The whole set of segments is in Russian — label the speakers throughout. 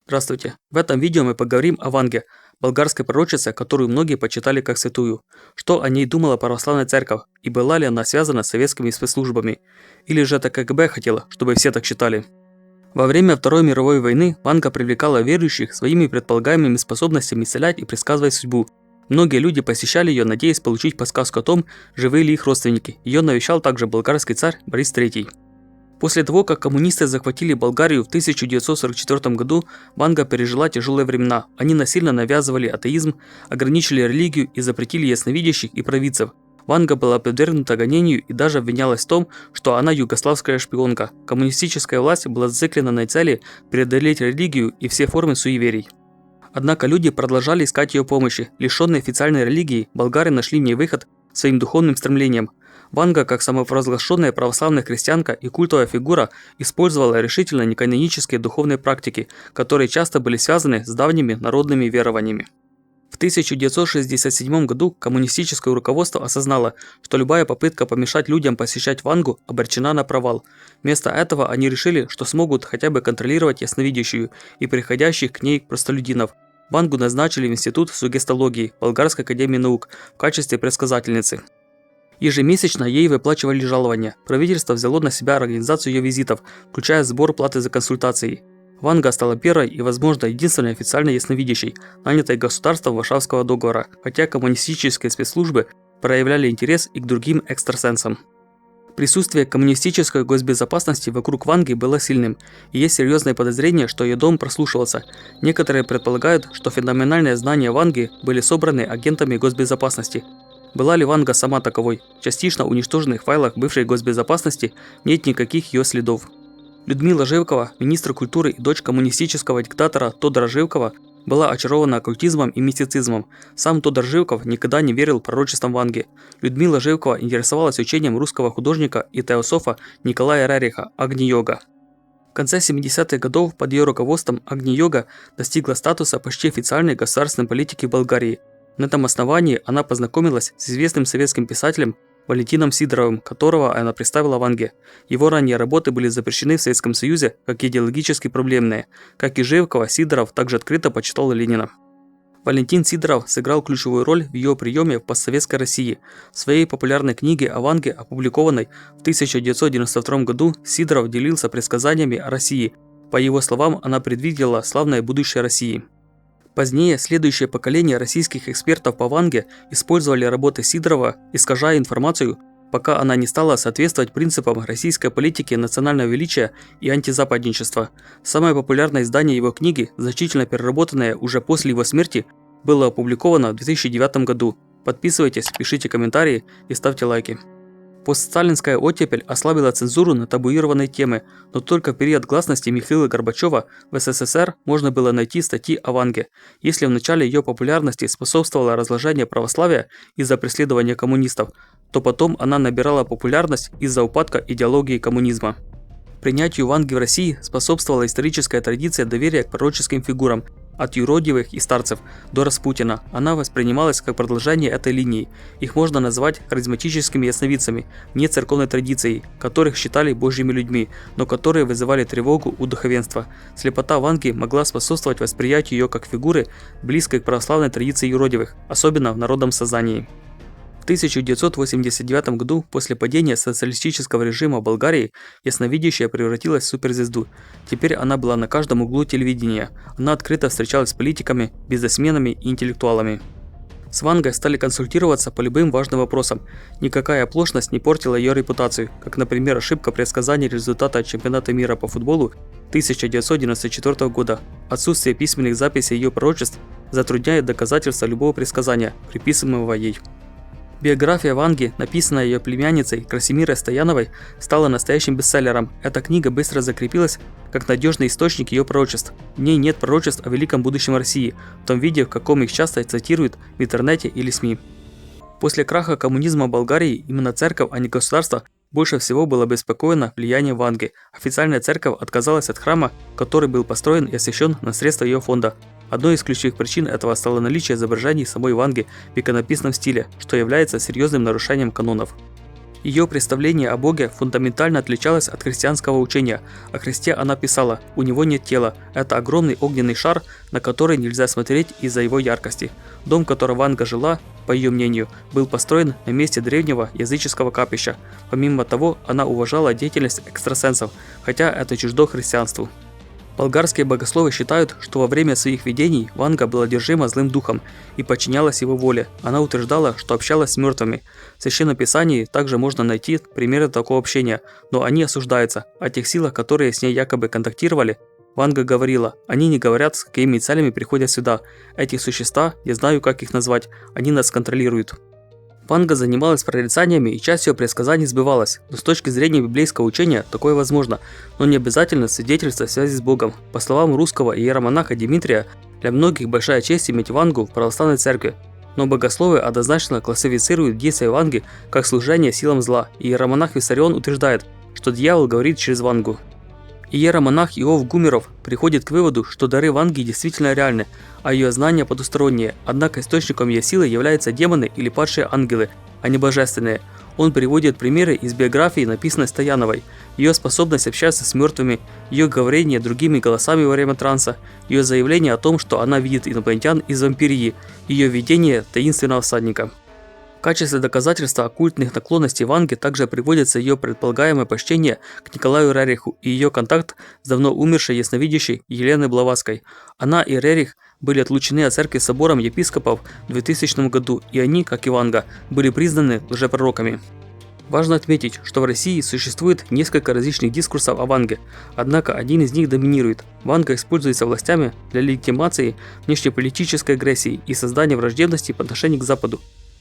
Speaker 1: Здравствуйте! В этом видео мы поговорим о Ванге, болгарской пророчице, которую многие почитали как святую. Что о ней думала православная церковь и была ли она связана с советскими спецслужбами? Или же это КГБ хотела, чтобы все так считали? Во время Второй мировой войны Ванга привлекала верующих своими предполагаемыми способностями исцелять и предсказывать судьбу. Многие люди посещали ее, надеясь получить подсказку о том, живы ли их родственники. Ее навещал также болгарский царь Борис III. После того, как коммунисты захватили Болгарию в 1944 году, Ванга пережила тяжелые времена. Они насильно навязывали атеизм, ограничили религию и запретили ясновидящих и провидцев. Ванга была подвергнута гонению и даже обвинялась в том, что она югославская шпионка. Коммунистическая власть была зациклена на цели преодолеть религию и все формы суеверий. Однако люди продолжали искать ее помощи. Лишенные официальной религии, болгары нашли в ней выход своим духовным стремлениям. Ванга, как самопровозглашенная православная христианка и культовая фигура, использовала решительно неканонические духовные практики, которые часто были связаны с давними народными верованиями. В 1967 году коммунистическое руководство осознало, что любая попытка помешать людям посещать Вангу обречена на провал. Вместо этого они решили, что смогут хотя бы контролировать ясновидящую и приходящих к ней простолюдинов. Вангу назначили в Институт сугестологии Болгарской академии наук в качестве предсказательницы. Ежемесячно ей выплачивали жалования. Правительство взяло на себя организацию ее визитов, включая сбор платы за консультации. Ванга стала первой и, возможно, единственной официально ясновидящей, нанятой государством Варшавского договора, хотя коммунистические спецслужбы проявляли интерес и к другим экстрасенсам. Присутствие коммунистической госбезопасности вокруг Ванги было сильным, и есть серьезное подозрение, что ее дом прослушивался. Некоторые предполагают, что феноменальные знания Ванги были собраны агентами госбезопасности. Была ли Ванга сама таковой? В частично уничтоженных файлах бывшей госбезопасности нет никаких ее следов. Людмила Живкова, министр культуры и дочь коммунистического диктатора Тодора Живкова, была очарована оккультизмом и мистицизмом. Сам Тодор Живков никогда не верил пророчествам Ванги. Людмила Живкова интересовалась учением русского художника и теософа Николая Рериха Агни-йога. В конце 70-х годов под ее руководством Агни-йога достигла статуса почти официальной государственной политики Болгарии. На этом основании она познакомилась с известным советским писателем Валентином Сидоровым, которого она представила Ванге. Его ранние работы были запрещены в Советском Союзе как идеологически проблемные. Как и Живкова, Сидоров также открыто почитал Ленина. Валентин Сидоров сыграл ключевую роль в ее приеме в постсоветской России. В своей популярной книге о Ванге, опубликованной в 1992 году, Сидоров делился предсказаниями о России. По его словам, она предвидела славное будущее России. Позднее следующее поколение российских экспертов по Ванге использовали работы Сидорова, искажая информацию, пока она не стала соответствовать принципам российской политики национального величия и антизападничества. Самое популярное издание его книги, значительно переработанное уже после его смерти, было опубликовано в 2009 году. Подписывайтесь, пишите комментарии и ставьте лайки. Постсталинская оттепель ослабила цензуру на табуированные темы, но только в период гласности Михаила Горбачева в СССР можно было найти статьи о Ванге. Если в начале ее популярности способствовало разложение православия из-за преследования коммунистов, то потом она набирала популярность из-за упадка идеологии коммунизма. Принятию Ванги в России способствовала историческая традиция доверия к пророческим фигурам, от юродивых и старцев до Распутина. Она воспринималась как продолжение этой линии. Их можно назвать харизматическими ясновидцами, не церковной традицией, которых считали божьими людьми, но которые вызывали тревогу у духовенства. Слепота Ванги могла способствовать восприятию ее как фигуры, близкой к православной традиции юродивых, особенно в народном сознании. В 1989 году, после падения социалистического режима в Болгарии, ясновидящая превратилась в суперзвезду. Теперь она была на каждом углу телевидения. Она открыто встречалась с политиками, бизнесменами и интеллектуалами. С Вангой стали консультироваться по любым важным вопросам. Никакая оплошность не портила ее репутацию, как, например, ошибка предсказания результата чемпионата мира по футболу 1994 года. Отсутствие письменных записей ее пророчеств затрудняет доказательство любого предсказания, приписываемого ей. Биография Ванги, написанная ее племянницей Красимирой Стояновой, стала настоящим бестселлером. Эта книга быстро закрепилась как надежный источник ее пророчеств. В ней нет пророчеств о великом будущем России, в том виде, в каком их часто цитируют в интернете или СМИ. После краха коммунизма в Болгарии именно церковь, а не государство, больше всего было обеспокоено влиянием Ванги. Официальная церковь отказалась от храма, который был построен и освящен на средства ее фонда. Одной из ключевых причин этого стало наличие изображений самой Ванги в иконописном стиле, что является серьезным нарушением канонов. Ее представление о Боге фундаментально отличалось от христианского учения. О Христе она писала: «У него нет тела, это огромный огненный шар, на который нельзя смотреть из-за его яркости». Дом, в котором Ванга жила, по ее мнению, был построен на месте древнего языческого капища. Помимо того, она уважала деятельность экстрасенсов, хотя это чуждо христианству. Болгарские богословы считают, что во время своих видений Ванга была одержима злым духом и подчинялась его воле. Она утверждала, что общалась с мертвыми. В Священном Писании также можно найти примеры такого общения, но они осуждаются. О тех силах, которые с ней якобы контактировали, Ванга говорила: «Они не говорят, с какими целями приходят сюда. Эти существа, я знаю, как их назвать, они нас контролируют». Ванга занималась прорицаниями, и часть ее предсказаний сбывалась, но с точки зрения библейского учения такое возможно, но не обязательно свидетельство связи с Богом. По словам русского иеромонаха Дмитрия, для многих большая честь иметь Вангу в православной церкви, но богословы однозначно классифицируют действия Ванги как служение силам зла, и иеромонах Виссарион утверждает, что дьявол говорит через Вангу. Иеромонах Иов Гумеров приходит к выводу, что дары Ванги действительно реальны, а ее знания потусторонние, однако источником ее силы являются демоны или падшие ангелы, а не божественные. Он приводит примеры из биографии, написанной Стояновой: ее способность общаться с мертвыми, ее говорение другими голосами во время транса, ее заявление о том, что она видит инопланетян из вампирии, ее видение таинственного всадника. В качестве доказательства оккультных наклонностей Ванги также приводится ее предполагаемое почтение к Николаю Рериху и ее контакт с давно умершей ясновидящей Еленой Блаватской. Она и Рерих были отлучены от церкви собором епископов в 2000 году, и они, как и Ванга, были признаны лжепророками. Важно отметить, что в России существует несколько различных дискурсов о Ванге, однако один из них доминирует. Ванга используется властями для легитимации внешнеполитической агрессии и создания враждебности по отношению к Западу.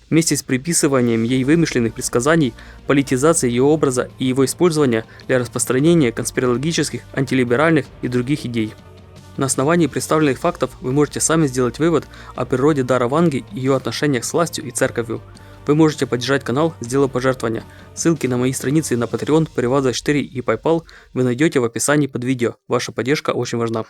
Speaker 1: Вместе с приписыванием ей вымышленных предсказаний, политизацией ее образа и его использования для распространения конспирологических, антилиберальных и других идей. На основании представленных фактов вы можете сами сделать вывод о природе дара Ванги и ее отношениях с властью и церковью. Вы можете поддержать канал, сделав пожертвования. Ссылки на мои страницы на Patreon, Приват24 и PayPal вы найдете в описании под видео. Ваша поддержка очень важна.